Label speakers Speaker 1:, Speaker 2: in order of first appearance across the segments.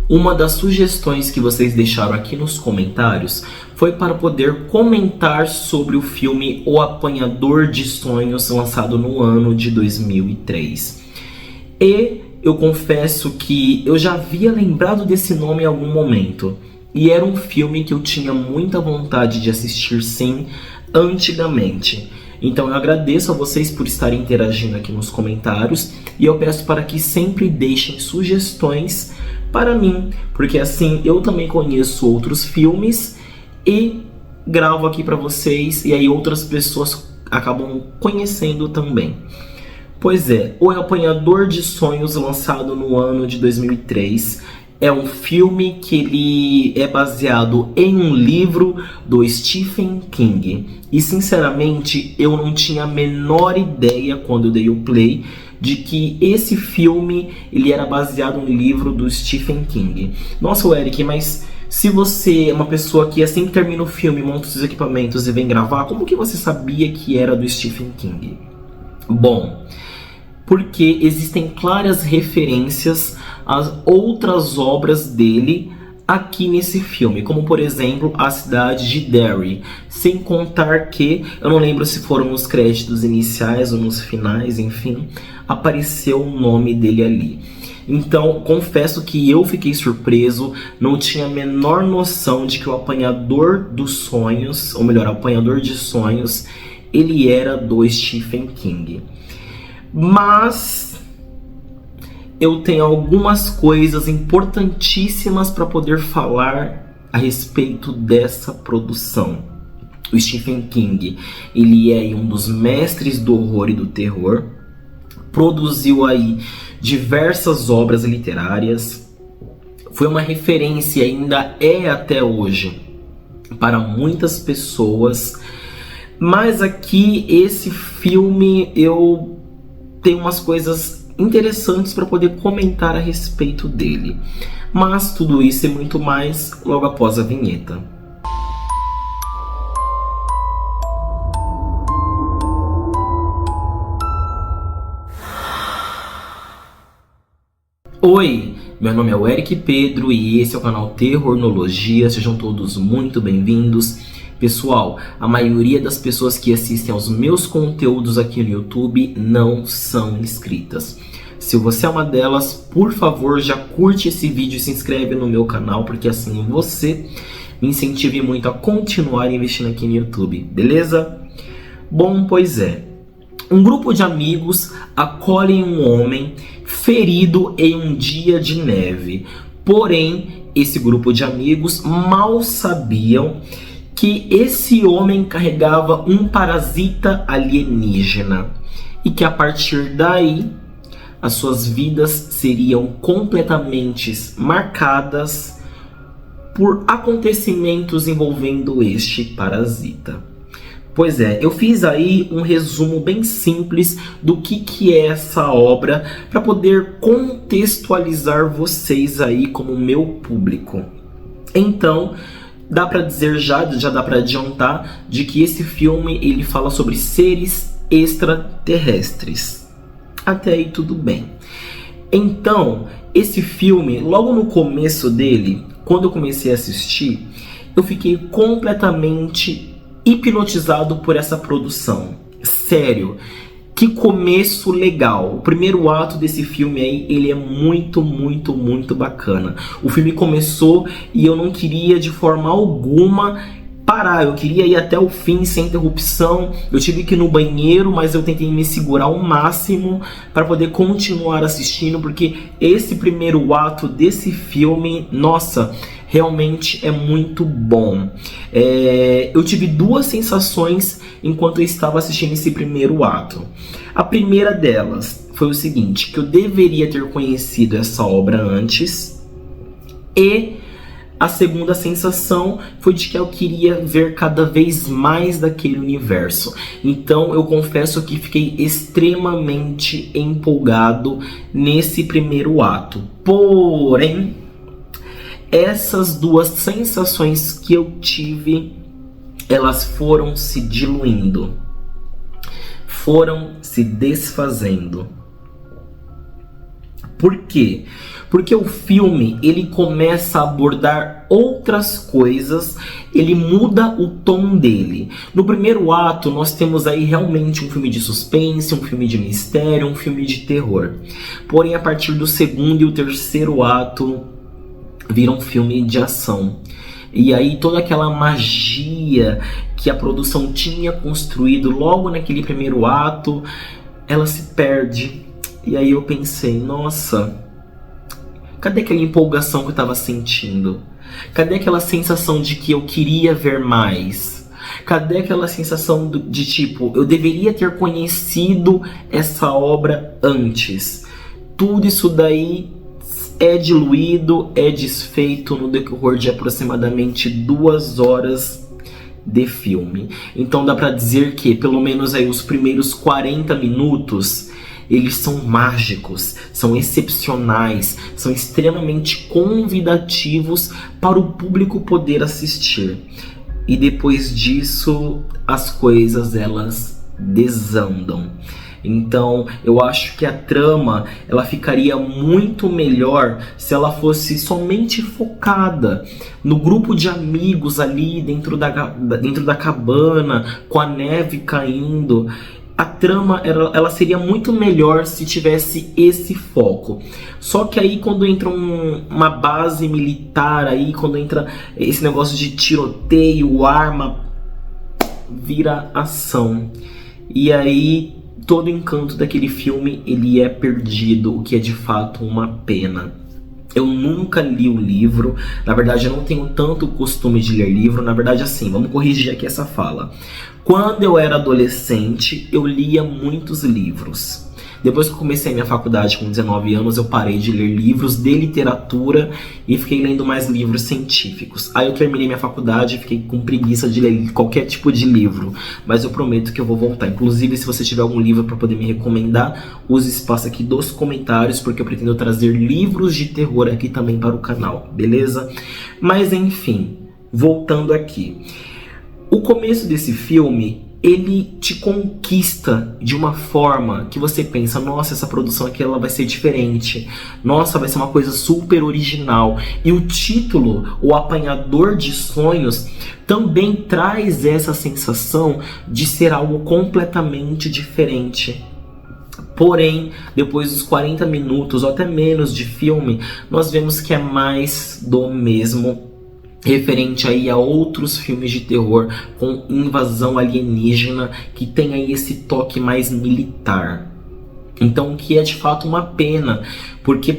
Speaker 1: Uma das sugestões que vocês deixaram aqui nos comentários foi para poder comentar sobre o filme O Apanhador de Sonhos, lançado no ano de 2003. E eu confesso que eu já havia lembrado desse nome em algum momento. E era um filme que eu tinha muita vontade de assistir, sim, antigamente. Então eu agradeço a vocês por estarem interagindo aqui nos comentários. E eu peço para que sempre deixem sugestões para mim, porque assim eu também conheço outros filmes e gravo aqui para vocês, e aí outras pessoas acabam conhecendo também. Pois é, O Apanhador de Sonhos, lançado no ano de 2003, é um filme que ele é baseado em um livro do Stephen King. E sinceramente, eu não tinha a menor ideia quando eu dei o play de que esse filme ele era baseado no livro do Stephen King. Nossa, Eric, mas se você é uma pessoa que assim que termina o filme, monta os equipamentos e vem gravar, como que você sabia que era do Stephen King? Bom, porque existem claras referências às outras obras dele aqui nesse filme, como por exemplo a cidade de Derry, sem contar que, eu não lembro se foram nos créditos iniciais ou nos finais, enfim, apareceu o nome dele ali. Então, confesso que eu fiquei surpreso, não tinha a menor noção de que o Apanhador dos Sonhos, ou melhor, Apanhador de Sonhos, ele era do Stephen King. Mas eu tenho algumas coisas importantíssimas para poder falar a respeito dessa produção. O Stephen King, ele é um dos mestres do horror e do terror, produziu aí diversas obras literárias, foi uma referência e ainda é até hoje para muitas pessoas, mas aqui esse filme eu tenho umas coisas interessantes para poder comentar a respeito dele. Mas tudo isso e muito mais logo após a vinheta. Oi, meu nome é o Eric Pedro e esse é o canal Terrornologia. Sejam todos muito bem-vindos. Pessoal, a maioria das pessoas que assistem aos meus conteúdos aqui no YouTube não são inscritas. Se você é uma delas, por favor, já curte esse vídeo e se inscreve no meu canal, porque assim você me incentiva muito a continuar investindo aqui no YouTube, beleza? Bom, pois é. Um grupo de amigos acolhem um homem ferido em um dia de neve. Porém, esse grupo de amigos mal sabiam que esse homem carregava um parasita alienígena e que a partir daí as suas vidas seriam completamente marcadas por acontecimentos envolvendo este parasita. Pois é, eu fiz aí um resumo bem simples do que é essa obra para poder contextualizar vocês aí como meu público. Então, dá para dizer já dá para adiantar de que esse filme ele fala sobre seres extraterrestres. Até aí tudo bem. Então, esse filme, logo no começo dele, quando eu comecei a assistir, eu fiquei completamente hipnotizado por essa produção. Sério, que começo legal. O primeiro ato desse filme aí, ele é muito bacana. O filme começou e eu não queria de forma alguma parar. Eu queria ir até o fim sem interrupção. Eu tive que ir no banheiro, mas eu tentei me segurar ao máximo para poder continuar assistindo, porque esse primeiro ato desse filme, nossa, realmente é muito bom. Eu tive duas sensações enquanto eu estava assistindo esse primeiro ato. A primeira delas foi o seguinte, que eu deveria ter conhecido essa obra antes, e a segunda sensação foi de que eu queria ver cada vez mais daquele universo. Então eu confesso que fiquei extremamente empolgado nesse primeiro ato. Porém, essas duas sensações que eu tive, elas foram se diluindo, foram se desfazendo. Por quê? Porque o filme, ele começa a abordar outras coisas, ele muda o tom dele. No primeiro ato, nós temos aí realmente um filme de suspense, um filme de mistério, um filme de terror. Porém, a partir do segundo e o terceiro ato, vira um filme de ação. E aí toda aquela magia que a produção tinha construído logo naquele primeiro ato, ela se perde. E aí eu pensei, nossa, cadê aquela empolgação que eu estava sentindo? Cadê aquela sensação de que eu queria ver mais? Cadê aquela sensação de tipo, eu deveria ter conhecido essa obra antes? Tudo isso daí é diluído, é desfeito no decorrer de aproximadamente 2 horas de filme. Então dá pra dizer que pelo menos aí os primeiros 40 minutos eles são mágicos, são excepcionais, são extremamente convidativos para o público poder assistir. E depois disso, as coisas elas desandam. Então, eu acho que a trama ela ficaria muito melhor se ela fosse somente focada no grupo de amigos ali dentro da cabana, com a neve caindo. A trama ela seria muito melhor se tivesse esse foco. Só que aí quando entra uma base militar aí, quando entra esse negócio de tiroteio, arma, vira ação. E aí todo o encanto daquele filme ele é perdido, o que é de fato uma pena. Eu nunca li o livro, na verdade eu não tenho tanto costume de ler livro, na verdade assim, vamos corrigir aqui essa fala. Quando eu era adolescente, eu lia muitos livros. Depois que eu comecei a minha faculdade com 19 anos, eu parei de ler livros de literatura e fiquei lendo mais livros científicos. Aí eu terminei minha faculdade e fiquei com preguiça de ler qualquer tipo de livro. Mas eu prometo que eu vou voltar. Inclusive, se você tiver algum livro para poder me recomendar, use o espaço aqui dos comentários, porque eu pretendo trazer livros de terror aqui também para o canal, beleza? Mas enfim, voltando aqui. O começo desse filme, ele te conquista de uma forma que você pensa, nossa, essa produção aqui ela vai ser diferente, nossa, vai ser uma coisa super original. E o título, O Apanhador de Sonhos, também traz essa sensação de ser algo completamente diferente. Porém, depois dos 40 minutos ou até menos de filme, nós vemos que é mais do mesmo, referente aí a outros filmes de terror com invasão alienígena que tem aí esse toque mais militar. Então, o que é de fato uma pena, porque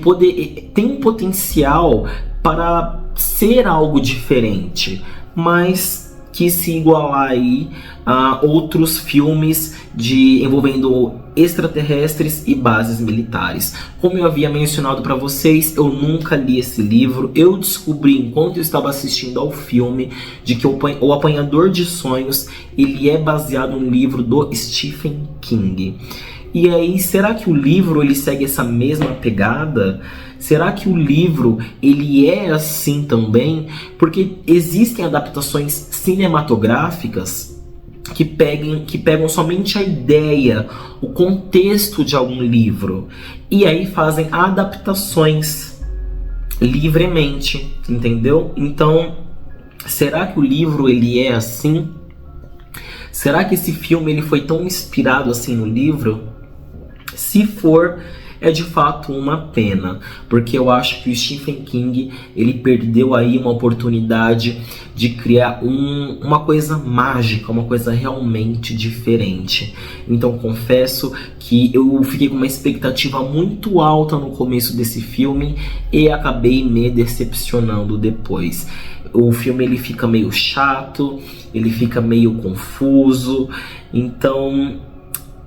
Speaker 1: tem um potencial para ser algo diferente, mas que se igualar aí a outros filmes envolvendo extraterrestres e bases militares. Como eu havia mencionado para vocês, eu nunca li esse livro. Eu descobri enquanto eu estava assistindo ao filme de que O Apanhador de Sonhos ele é baseado num livro do Stephen King. E aí, será que o livro ele segue essa mesma pegada? Será que o livro ele é assim também? Porque existem adaptações cinematográficas que pegam somente a ideia, o contexto de algum livro e aí fazem adaptações livremente, entendeu? Então, será que o livro ele é assim? Será que esse filme ele foi tão inspirado assim no livro? Se for, é de fato uma pena, porque eu acho que o Stephen King ele perdeu aí uma oportunidade de criar uma coisa mágica, uma coisa realmente diferente. Então confesso que eu fiquei com uma expectativa muito alta no começo desse filme e acabei me decepcionando depois. O filme ele fica meio chato, ele fica meio confuso, então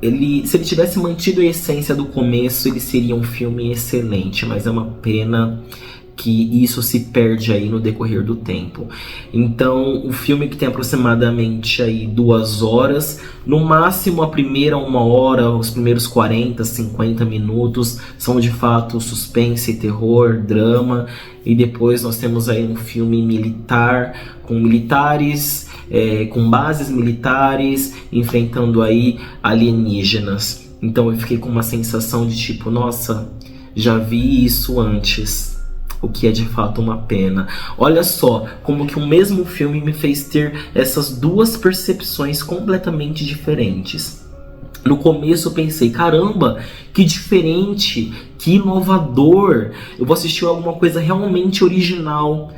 Speaker 1: se ele tivesse mantido a essência do começo, ele seria um filme excelente, mas é uma pena que isso se perde aí no decorrer do tempo. Então, o filme que tem aproximadamente aí 2 horas, no máximo a primeira 1 hora, os primeiros 40, 50 minutos são de fato suspense, terror, drama, e depois nós temos aí um filme militar, com militares, com bases militares, enfrentando aí alienígenas. Então eu fiquei com uma sensação de tipo, nossa, Já vi isso antes. O que é de fato uma pena. Olha só como que o mesmo filme me fez ter essas duas percepções completamente diferentes. No começo eu pensei, caramba, que diferente, que inovador. Eu vou assistir alguma coisa realmente original.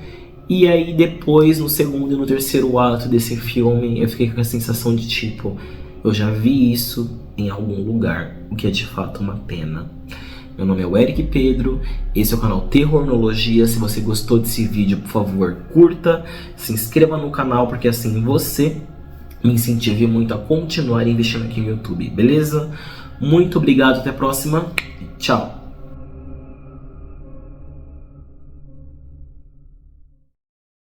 Speaker 1: E aí depois, no segundo e no terceiro ato desse filme, eu fiquei com a sensação de tipo, eu já vi isso em algum lugar, o que é de fato uma pena. Meu nome é o Eric Pedro, esse é o canal Terrornologia. Se você gostou desse vídeo, por favor, curta, se inscreva no canal, porque assim você me incentiva muito a continuar investindo aqui no YouTube, beleza? Muito obrigado, até a próxima, tchau!